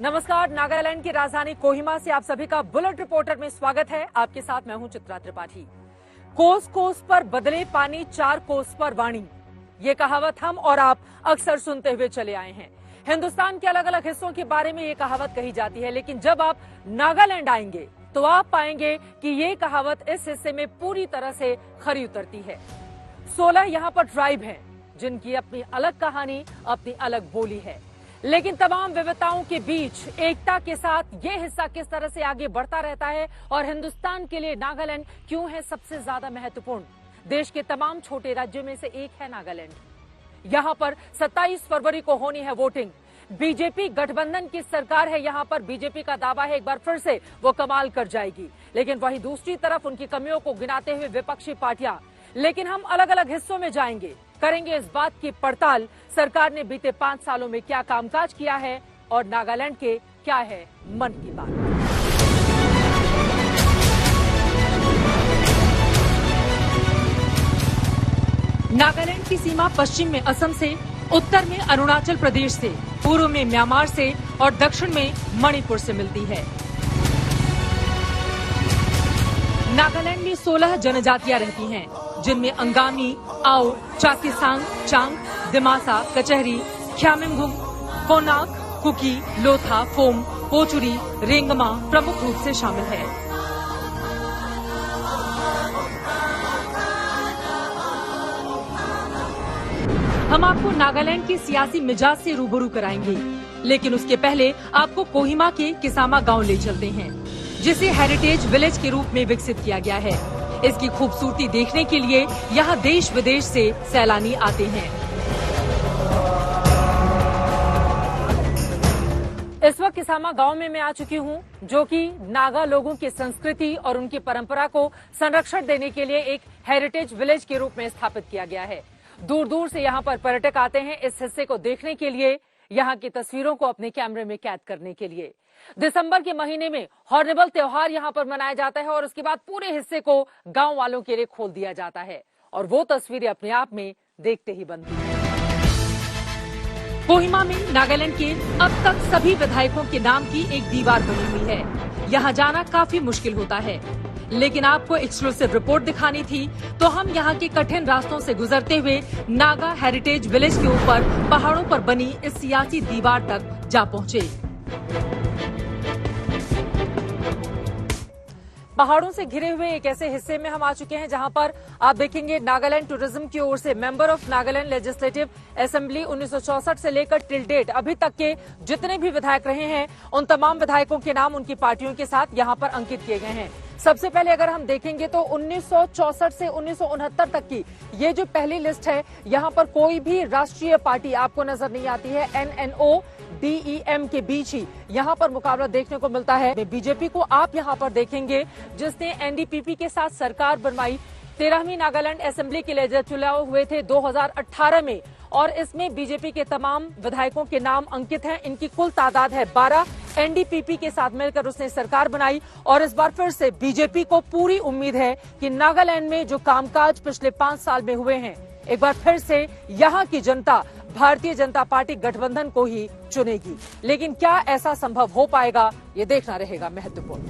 नमस्कार, नागालैंड की राजधानी कोहिमा से आप सभी का बुलेट रिपोर्टर में स्वागत है। आपके साथ मैं हूं चित्रा त्रिपाठी। कोस कोस पर बदले पानी, चार कोस पर वाणी, ये कहावत हम और आप अक्सर सुनते हुए चले आए हैं। हिंदुस्तान के अलग अलग हिस्सों के बारे में ये कहावत कही जाती है, लेकिन जब आप नागालैंड आएंगे तो आप पाएंगे कि ये कहावत इस हिस्से में पूरी तरह से खरी उतरती है। 16 यहाँ पर ट्राइब हैं जिनकी अपनी अलग कहानी, अपनी अलग बोली है, लेकिन तमाम विविधताओं के बीच एकता के साथ ये हिस्सा किस तरह से आगे बढ़ता रहता है और हिंदुस्तान के लिए नागालैंड क्यों है सबसे ज्यादा महत्वपूर्ण। देश के तमाम छोटे राज्यों में से एक है नागालैंड। यहाँ पर 27 फरवरी को होनी है वोटिंग। बीजेपी गठबंधन की सरकार है। यहाँ पर बीजेपी का दावा है एक बार फिर से वो कमाल कर जाएगी, लेकिन वहीं दूसरी तरफ उनकी कमियों को गिनाते हुए विपक्षी पार्टियां। लेकिन हम अलग अलग हिस्सों में जाएंगे, करेंगे इस बात की पड़ताल सरकार ने बीते 5 सालों में क्या कामकाज किया है और नागालैंड के क्या है मन की बात। नागालैंड की सीमा पश्चिम में असम से, उत्तर में अरुणाचल प्रदेश से, पूर्व में म्यांमार से और दक्षिण में मणिपुर से मिलती है। नागालैंड में 16 जनजातियां रहती हैं, जिनमें अंगामी, आओ, चाखेसांग, चांग, दिमासा, कचहरी, ख्यामिंगुम, कोनाक, कुकी, लोथा, फोम, पोचुरी, रेंगमा प्रमुख रूप से शामिल है। हम आपको नागालैंड के सियासी मिजाज से रूबरू कराएंगे, लेकिन उसके पहले आपको कोहिमा के किसामा गांव ले चलते हैं, जिसे हेरिटेज विलेज के रूप में विकसित किया गया है। इसकी खूबसूरती देखने के लिए यहाँ देश विदेश से सैलानी आते हैं। इस वक्त किसामा गांव में मैं आ चुकी हूँ, जो कि नागा लोगों की संस्कृति और उनकी परंपरा को संरक्षण देने के लिए एक हेरिटेज विलेज के रूप में स्थापित किया गया है। दूर दूर से यहाँ पर पर्यटक आते हैं इस हिस्से को देखने के लिए, यहाँ की तस्वीरों को अपने कैमरे में कैद करने के लिए। दिसंबर के महीने में हॉर्नेबल त्योहार यहाँ पर मनाया जाता है और उसके बाद पूरे हिस्से को गांव वालों के लिए खोल दिया जाता है और वो तस्वीरें अपने आप में देखते ही बनती हैं। कोहिमा में नागालैंड के अब तक सभी विधायकों के नाम की एक दीवार बनी हुई है। यहाँ जाना काफी मुश्किल होता है, लेकिन आपको एक्सक्लूसिव रिपोर्ट दिखानी थी तो हम यहाँ के कठिन रास्तों से गुजरते हुए नागा हेरिटेज विलेज के ऊपर पहाड़ों पर बनी इस सियासी दीवार तक जा पहुँचे। पहाड़ों से घिरे हुए एक ऐसे हिस्से में हम आ चुके हैं जहां पर आप देखेंगे नागालैंड टूरिज्म की ओर से member of Nagaland legislative assembly 1964 से लेकर टिल डेट अभी तक के जितने भी विधायक रहे हैं, उन तमाम विधायकों के नाम उनकी पार्टियों के साथ यहां पर अंकित किए गए हैं। सबसे पहले अगर हम देखेंगे तो 1964 से 1969 तक की ये जो पहली लिस्ट है, यहाँ पर कोई भी राष्ट्रीय पार्टी आपको नजर नहीं आती है। NNO DEM के बीच ही यहाँ पर मुकाबला देखने को मिलता है। बीजेपी को आप यहाँ पर देखेंगे, जिसने NDPP के साथ सरकार बनवाई। 13वीं नागालैंड असेंबली के लिए चुनाव हुए थे 2018 में और इसमें बीजेपी के तमाम विधायकों के नाम अंकित हैं। इनकी कुल तादाद है 12। NDPP के साथ मिलकर उसने सरकार बनाई और इस बार फिर से बीजेपी को पूरी उम्मीद है कि नागालैंड में जो कामकाज पिछले 5 साल में हुए हैं, एक बार फिर से यहाँ की जनता भारतीय जनता पार्टी गठबंधन को ही चुनेगी। लेकिन क्या ऐसा संभव हो पाएगा, ये देखना रहेगा महत्वपूर्ण।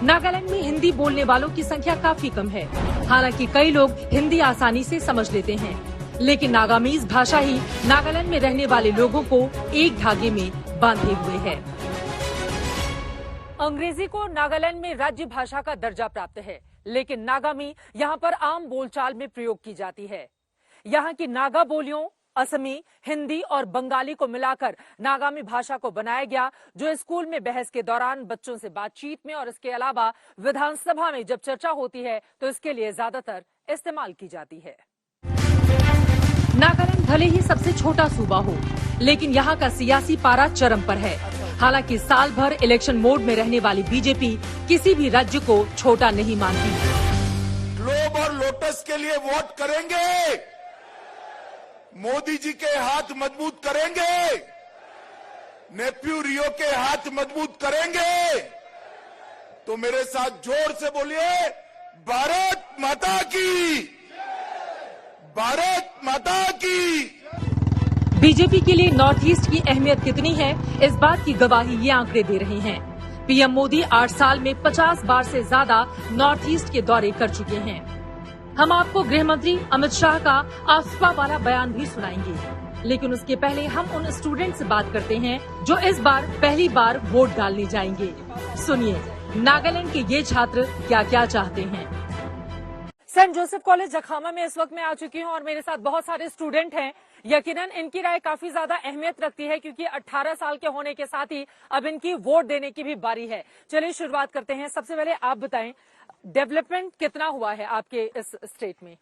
नागालैंड में हिंदी बोलने वालों की संख्या काफी कम है। हालांकि कई लोग हिंदी आसानी से समझ लेते हैं, लेकिन नागामीज भाषा ही नागालैंड में रहने वाले लोगों को एक धागे में बांधे हुए है। अंग्रेजी को नागालैंड में राज्य भाषा का दर्जा प्राप्त है, लेकिन नागामी यहाँ पर आम बोलचाल में प्रयोग की जाती है। यहाँ की नागा बोलियों असमी, हिंदी और बंगाली को मिलाकर नागामी भाषा को बनाया गया, जो स्कूल में बहस के दौरान बच्चों से बातचीत में और इसके अलावा विधानसभा में जब चर्चा होती है तो इसके लिए ज्यादातर इस्तेमाल की जाती है। नागालैंड भले ही सबसे छोटा सूबा हो, लेकिन यहाँ का सियासी पारा चरम पर है। हालांकि साल भर इलेक्शन मोड में रहने वाली बीजेपी किसी भी राज्य को छोटा नहीं मानती। ग्लोब और लोटस के लिए वोट करेंगे, मोदी जी के हाथ मजबूत करेंगे, नेफ्यू रियो के हाथ मजबूत करेंगे, तो मेरे साथ जोर से बोलिए, भारत माता की, भारत माता की। बीजेपी के लिए नॉर्थ ईस्ट की अहमियत कितनी है, इस बात की गवाही ये आंकड़े दे रहे हैं। पीएम मोदी 8 साल में 50 बार से ज्यादा नॉर्थ ईस्ट के दौरे कर चुके हैं। हम आपको गृह मंत्री अमित शाह का आफ्सपा वाला बयान भी सुनाएंगे, लेकिन उसके पहले हम उन स्टूडेंट से बात करते हैं जो इस बार पहली बार वोट डालने जाएंगे। सुनिए, नागालैंड के ये छात्र क्या क्या चाहते हैं। सेंट जोसेफ कॉलेज जखामा में इस वक्त मैं आ चुकी हूँ और मेरे साथ बहुत सारे स्टूडेंट हैं। यकीनन इनकी राय काफी ज्यादा अहमियत रखती है, क्योंकि 18 साल के होने के साथ ही अब इनकी वोट देने की भी बारी है। चलिए शुरुआत करते हैं। सबसे पहले आप बताएं, डेवलपमेंट कितना हुआ है आपके इस स्टेट में?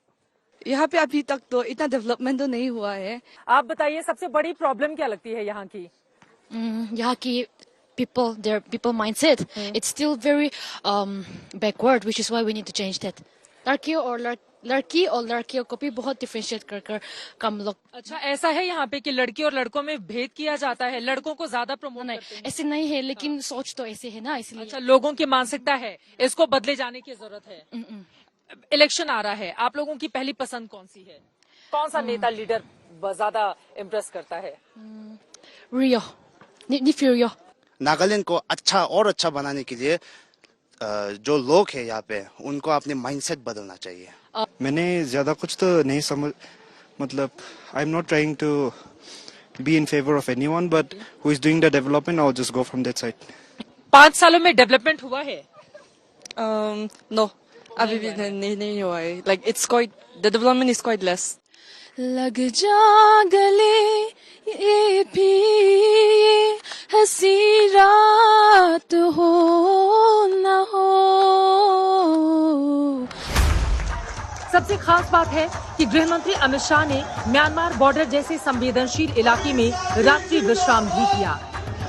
यहाँ पे अभी तक तो इतना डेवलपमेंट तो नहीं हुआ है। आप बताइए, सबसे बड़ी प्रॉब्लम क्या लगती है यहाँ की? यहाँ की their people mindset, it's still very backward, which is why we need to change that. लड़की और लड़कियों को भी बहुत डिफरेंशिएट कर कम लोग। अच्छा, ऐसा है यहाँ पे कि लड़की और लड़कों में भेद किया जाता है, लड़कों को ज्यादा प्रमोट करते हैं? ऐसे नहीं है, लेकिन सोच तो ऐसे है ना, इसलिए। अच्छा, लोगों की मानसिकता है, इसको बदले जाने की जरूरत है। इलेक्शन आ रहा है, आप लोगों की पहली पसंद कौन सी है? कौन सा नेता लीडर ज्यादा इम्प्रेस करता है? रियो। नागालैंड को अच्छा और अच्छा बनाने के लिए जो लोग हैं यहाँ पे, उनको अपने माइंडसेट बदलना चाहिए। मैंने ज्यादा कुछ तो नहीं समझ, मतलब I am not trying to be in favour of anyone, but who is doing the development, I will just go from that side. 5 सालों में डेवलपमेंट हुआ है? नो, अभी भी नहीं हुआ है। Like it's quite, the development is quite less. लग जा गले ये भी हंसी रात हो न हो। सबसे खास बात है कि गृह मंत्री अमित शाह ने म्यांमार बॉर्डर जैसे संवेदनशील इलाके में रात्रि विश्राम भी किया।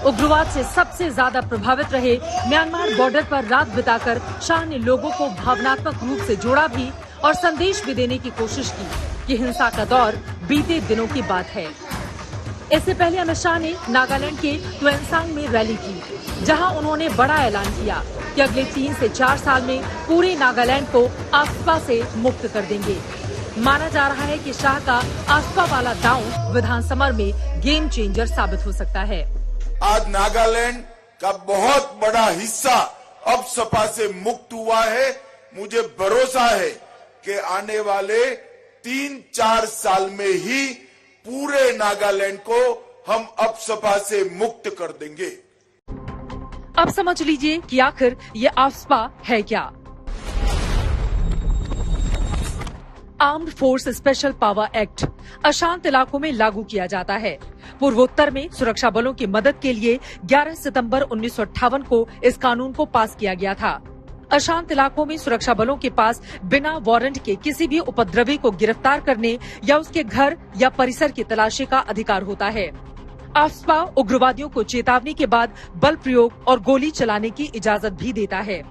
उग्रवाद से सबसे ज्यादा प्रभावित रहे म्यांमार बॉर्डर पर रात बिताकर शाह ने लोगों को भावनात्मक रूप से जोड़ा भी और संदेश भी देने की कोशिश की कि हिंसा का दौर बीते दिनों की बात है। इससे पहले अमित शाह ने नागालैंड के ट्वेंसांग में रैली की, जहां उन्होंने बड़ा ऐलान किया कि अगले 3 से 4 साल में पूरे नागालैंड को आफ्सपा से मुक्त कर देंगे। माना जा रहा है कि शाह का आफ्सपा वाला दांव विधानसभा में गेम चेंजर साबित हो सकता है। आज नागालैंड का बहुत बड़ा हिस्सा अब सपा से मुक्त हुआ है। मुझे भरोसा है कि आने वाले 3-4 साल में ही पूरे नागालैंड को हम अब सपा से मुक्त कर देंगे। अब समझ लीजिए कि आखिर ये आफ्सपा है क्या। Armed force special power act अशांत इलाकों में लागू किया जाता है। पूर्वोत्तर में सुरक्षा बलों की मदद के लिए 11 सितंबर 1958 को इस कानून को पास किया गया था। अशांत इलाकों में सुरक्षा बलों के पास बिना वारंट के किसी भी उपद्रवी को गिरफ्तार करने या उसके घर या परिसर की तलाशी का अधिकार होता है। आफ्सपा उग्रवादियों को चेतावनी के बाद बल प्रयोग और गोली चलाने की इजाजत भी देता है।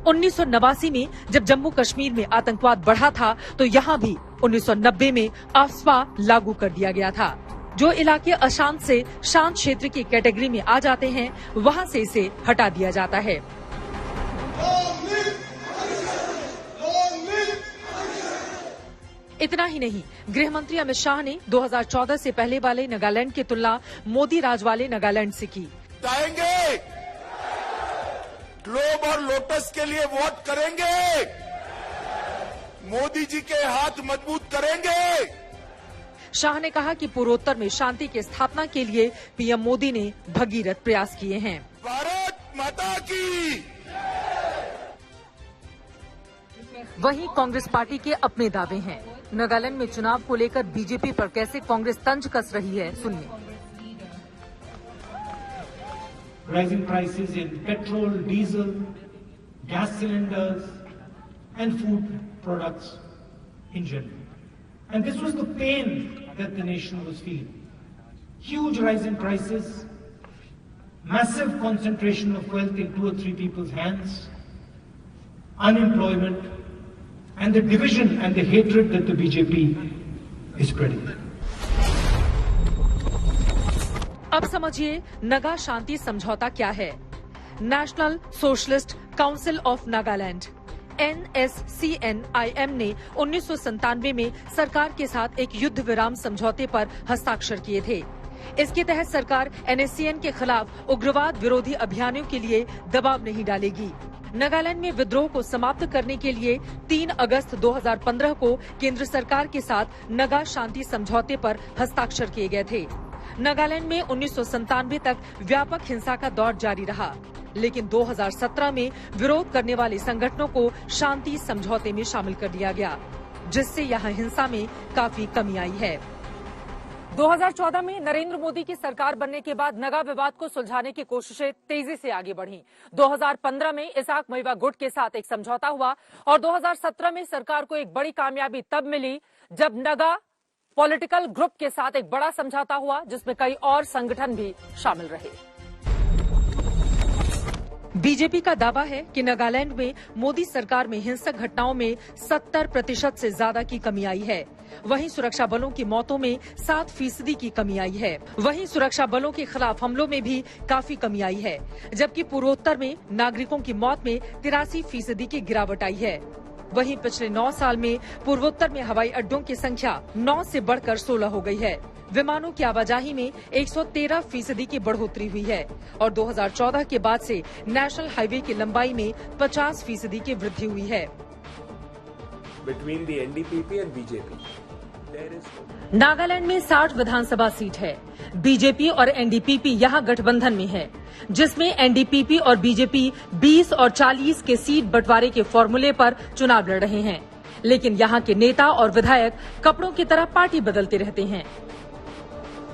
1989 में जब जम्मू कश्मीर में आतंकवाद बढ़ा था, तो यहाँ भी 1990 में आफ्सपा लागू कर दिया गया था। जो इलाके अशांत से शांत क्षेत्र की कैटेगरी में आ जाते हैं, वहाँ से इसे हटा दिया जाता है। इतना ही नहीं, गृह मंत्री अमित शाह ने 2014 से पहले वाले नागालैंड की तुलना मोदी राज वाले नागालैंड से की। जाएंगे, ग्लोब और लोटस के लिए वोट करेंगे, मोदी जी के हाथ मजबूत करेंगे। शाह ने कहा कि पूर्वोत्तर में शांति की स्थापना के लिए पीएम मोदी ने भगीरथ प्रयास किए हैं। भारत माता की। वहीं कांग्रेस पार्टी के अपने दावे हैं। नागालैंड में चुनाव को लेकर बीजेपी पर कैसे कांग्रेस तंज कस रही है, सुनिए। Rising prices in petrol, diesel, gas cylinders and food products in general. And this was the pain that the nation was feeling. Huge rise in prices, massive concentration of wealth in 2 or 3 people's hands, unemployment, and the division and the hatred that the BJP is spreading. अब समझिए नगा शांति समझौता क्या है। National socialist council of Nagaland NSCN-IM ने 1997 में सरकार के साथ एक युद्ध विराम समझौते पर हस्ताक्षर किए थे। इसके तहत सरकार NSCN के खिलाफ उग्रवाद विरोधी अभियानों के लिए दबाव नहीं डालेगी। नागालैंड में विद्रोह को समाप्त करने के लिए 3 अगस्त 2015 को केंद्र सरकार के साथ नगा शांति समझौते पर हस्ताक्षर किए गए थे। नागालैंड में 1997 तक व्यापक हिंसा का दौर जारी रहा, लेकिन 2017 में विरोध करने वाले संगठनों को शांति समझौते में शामिल कर दिया गया, जिससे यहां हिंसा में काफी कमी आई है। 2014 में नरेंद्र मोदी की सरकार बनने के बाद नगा विवाद को सुलझाने की कोशिशें तेजी से आगे बढ़ीं। 2015 में इसाक मइवा गुट के साथ एक समझौता हुआ और 2017 में सरकार को एक बड़ी कामयाबी तब मिली जब नगा पॉलिटिकल ग्रुप के साथ एक बड़ा समझौता हुआ, जिसमें कई और संगठन भी शामिल रहे। बीजेपी का दावा है कि नागालैंड में मोदी सरकार में हिंसक घटनाओं में 70% से ज्यादा की कमी आई है। वहीं सुरक्षा बलों की मौतों में 7% की कमी आई है। वहीं सुरक्षा बलों के खिलाफ हमलों में भी काफी कमी आई है, जबकि पूर्वोत्तर में नागरिकों की मौत में 83% की गिरावट आई है। वहीं पिछले 9 साल में पूर्वोत्तर में हवाई अड्डों की संख्या 9 से बढ़कर 16 हो गई है। विमानों की आवाजाही में 113% की बढ़ोतरी हुई है और 2014 के बाद से नेशनल हाईवे की लंबाई में 50% की वृद्धि हुई है। Between the NDPP and BJP, there is Nagaland में 60 विधानसभा सीट है। बीजेपी और एनडीपीपी यहां गठबंधन में है, जिसमें एनडीपीपी और बीजेपी 20 और 40 के सीट बंटवारे के फॉर्मूले पर चुनाव लड़ रहे हैं, लेकिन यहां के नेता और विधायक कपड़ों की तरह पार्टी बदलते रहते हैं।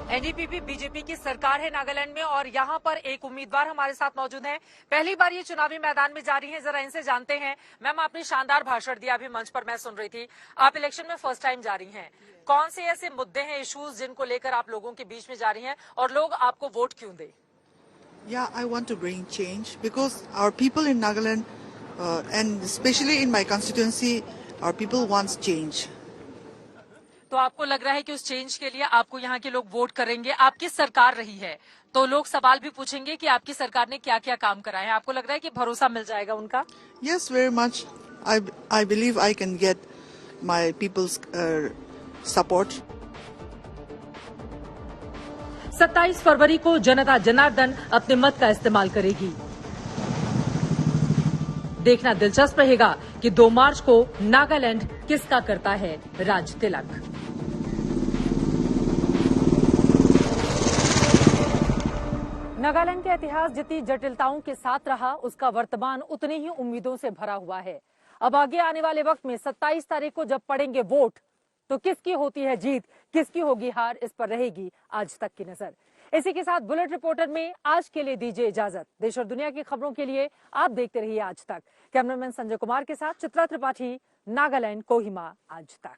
एनडीपीपी बीजेपी की सरकार है नागालैंड में और यहाँ पर एक उम्मीदवार हमारे साथ मौजूद हैं। पहली बार ये चुनावी मैदान में जा रही हैं, जरा इनसे जानते हैं। मैम, आपने शानदार भाषण दिया, अभी मंच पर मैं सुन रही थी। आप इलेक्शन में फर्स्ट टाइम जा रही हैं, कौन से ऐसे मुद्दे हैं, इश्यूज जिनको लेकर आप लोगों के बीच में जा रही हैं और लोग आपको वोट क्यों दें? Yeah, I want to bring change because our people in Nagaland and especially in my constituency, our people wants change. तो आपको लग रहा है कि उस चेंज के लिए आपको यहाँ के लोग वोट करेंगे। आपकी सरकार रही है तो लोग सवाल भी पूछेंगे कि आपकी सरकार ने क्या क्या काम कराए हैं। आपको लग रहा है कि भरोसा मिल जाएगा उनका? Yes, very much. I believe I can get my people's support. 27 फरवरी को जनता जनार्दन अपने मत का इस्तेमाल करेगी। देखना दिलचस्प रहेगा कि 2 मार्च को नागालैंड किसका करता है राज तिलक। नागालैंड का इतिहास जितनी जटिलताओं के साथ रहा, उसका वर्तमान उतनी ही उम्मीदों से भरा हुआ है। अब आगे आने वाले वक्त में 27 तारीख को जब पड़ेंगे वोट, तो किसकी होती है जीत, किसकी होगी हार, इस पर रहेगी आज तक की नजर। इसी के साथ बुलेट रिपोर्टर में आज के लिए दीजिए इजाजत। देश और दुनिया की खबरों के लिए आप देखते रहिए आज तक। कैमरामैन संजय कुमार के साथ चित्रा त्रिपाठी, नागालैंड, कोहिमा, आज तक।